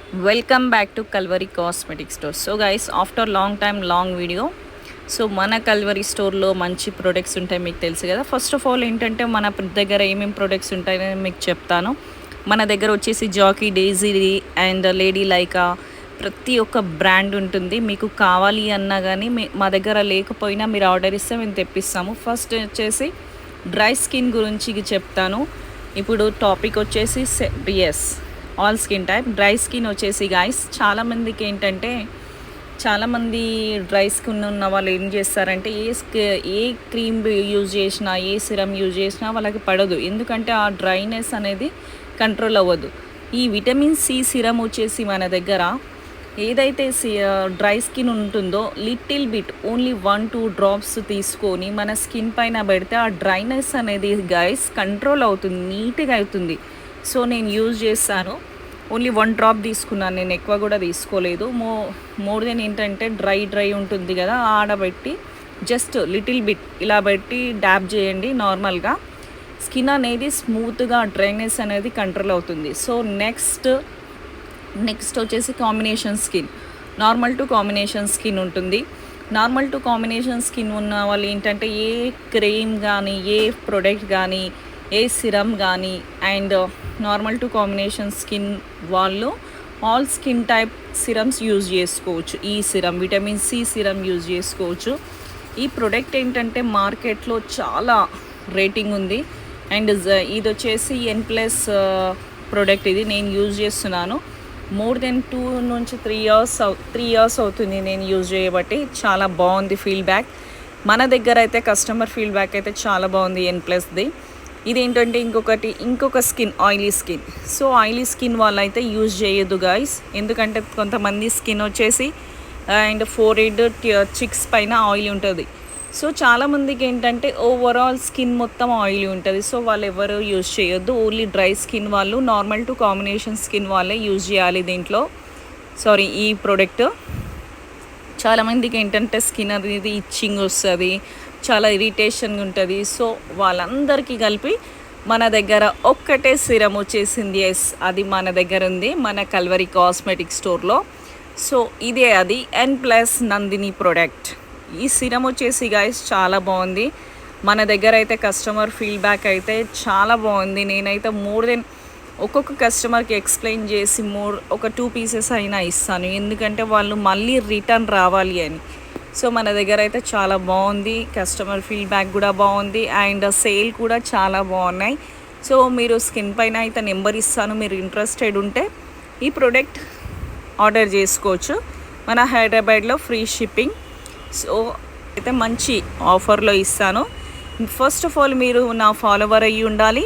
Welcome back to Calvary cosmetic store. So guys, after long time long video. So మన Calvary స్టోర్లో మంచి products ఉంటాయి, మీకు తెలుసు కదా. ఫస్ట్ ఆఫ్ ఆల్ ఏంటంటే మన దగ్గర ఏమేమి ప్రొడక్ట్స్ ఉంటాయని మీకు చెప్తాను. మన దగ్గర వచ్చేసి Jockey, Daisy and Lady Lyka ప్రతి ఒక్క బ్రాండ్ ఉంటుంది. మీకు కావాలి అన్నా కానీ మా దగ్గర లేకపోయినా మీరు ఆర్డర్ ఇస్తే మేము తెప్పిస్తాము. ఫస్ట్ వచ్చేసి డ్రై స్కిన్ గురించి చెప్తాను. ఇప్పుడు టాపిక్ వచ్చేసి yes, all skin type. Dry skin వచ్చేసి గాయస్, చాలామందికి ఏంటంటే చాలామంది డ్రై స్కిన్ ఉన్న వాళ్ళు ఏం చేస్తారంటే ఏ క్రీమ్ యూజ్ చేసినా, ఏ సిరమ్ యూజ్ చేసినా వాళ్ళకి పడదు. ఎందుకంటే ఆ డ్రైనెస్ అనేది కంట్రోల్ అవ్వదు. ఈ విటమిన్ సి సిరమ్ వచ్చేసి మన దగ్గర ఏదైతే డ్రై స్కిన్ ఉంటుందో లిటిల్ బిట్ ఓన్లీ 1-2 డ్రాప్స్ తీసుకొని మన స్కిన్ పైన పెడితే ఆ డ్రైనెస్ అనేది గైస్ కంట్రోల్ అవుతుంది, నీట్గా అవుతుంది. సో నేను యూజ్ చేస్తాను. ఓన్లీ 1 డ్రాప్ తీసుకున్నాను, నేను ఎక్కువ కూడా తీసుకోలేదు. మోర్ దెన్ ఏంటంటే డ్రై ఉంటుంది కదా, ఆడబెట్టి జస్ట్ లిటిల్ బిట్ ఇలా పెట్టి డ్యాబ్ చేయండి. నార్మల్గా స్కిన్ అనేది స్మూత్గా డ్రైనెస్ అనేది కంట్రోల్ అవుతుంది. సో నెక్స్ట్ వచ్చేసి combination skin. Normal to combination skin ఉంటుంది. నార్మల్ టు కాంబినేషన్ స్కిన్ ఉన్న వాళ్ళు ఏంటంటే ఏ క్రీమ్ కానీ, ఏ ప్రోడక్ట్ కానీ, ఏ సిరమ్ కానీ, and normal to combination skin వాళ్ళు all skin type serums use చేసుకోవచ్చు. ఈ సిరమ్ విటమిన్ సి సిరమ్ యూజ్ చేసుకోవచ్చు. ఈ ప్రోడక్ట్ ఏంటంటే మార్కెట్లో చాలా రేటింగ్ ఉంది. అండ్ ఇది వచ్చేసి N+ ప్రోడక్ట్. ఇది నేను యూజ్ చేస్తున్నాను. మోర్ దెన్ 2 నుంచి 3 ఇయర్స్ అవుతుంది నేను యూజ్ చేయబట్టి. చాలా బాగుంది ఫీడ్బ్యాక్. మన దగ్గర అయితే కస్టమర్ ఫీడ్బ్యాక్ అయితే చాలా బాగుంది N+ది. ఇదేంటంటే ఇంకొక skin, oily skin. So oily skin వాళ్ళైతే యూజ్ చేయొద్దు గాయస్. ఎందుకంటే కొంతమంది స్కిన్ వచ్చేసి అండ్ ఫోర్హెడ్, చిక్స్ పైన ఆయిల్ ఉంటుంది. సో చాలామందికి ఏంటంటే ఓవరాల్ స్కిన్ మొత్తం ఆయిలీ ఉంటుంది. సో వాళ్ళు ఎవరు యూజ్ చేయొద్దు. ఓన్లీ డ్రై స్కిన్ వాళ్ళు, నార్మల్ టు కాంబినేషన్ స్కిన్ వాళ్ళే యూజ్ చేయాలి ఈ ప్రోడక్ట్. చాలామందికి ఏంటంటే స్కిన్ అనేది ఇచ్చింగ్ వస్తుంది, చాలా ఇరిటేషన్గా ఉంటుంది. సో వాళ్ళందరికీ కలిపి మన దగ్గర ఒక్కటే సిరమ్ వచ్చేసింది. ఎస్, అది మన దగ్గర ఉంది, మన కల్వరీ కాస్మెటిక్ స్టోర్లో. సో ఇదే అది N+ నందిని ప్రోడక్ట్. ఈ సిరమ్ వచ్చేసి గైస్ చాలా బాగుంది. మన దగ్గర అయితే కస్టమర్ ఫీడ్బ్యాక్ అయితే చాలా బాగుంది. నేనైతే మోర్ దెన్ ఒక్కొక్క కస్టమర్కి ఎక్స్ప్లెయిన్ చేసి ఒక 2 పీసెస్ అయినా ఇస్తాను, ఎందుకంటే వాళ్ళు మళ్ళీ రిటర్న్ రావాలి అని. సో మన దగ్గర అయితే చాలా బాగుంది, కస్టమర్ ఫీడ్బ్యాక్ కూడా బాగుంది, అండ్ సేల్ కూడా చాలా బాగున్నాయి. సో మీరు స్కిన్ పైన అయితే నెంబర్ ఇస్తాను, మీరు ఇంట్రెస్టెడ్ ఉంటే ఈ ప్రోడక్ట్ ఆర్డర్ చేసుకోవచ్చు. మన హైదరాబాద్లో ఫ్రీ షిప్పింగ్. సో అయితే మంచి ఆఫర్లో ఇస్తాను. ఫస్ట్ ఆఫ్ ఆల్ మీరు నా ఫాలోవర్ అయ్యి ఉండాలి.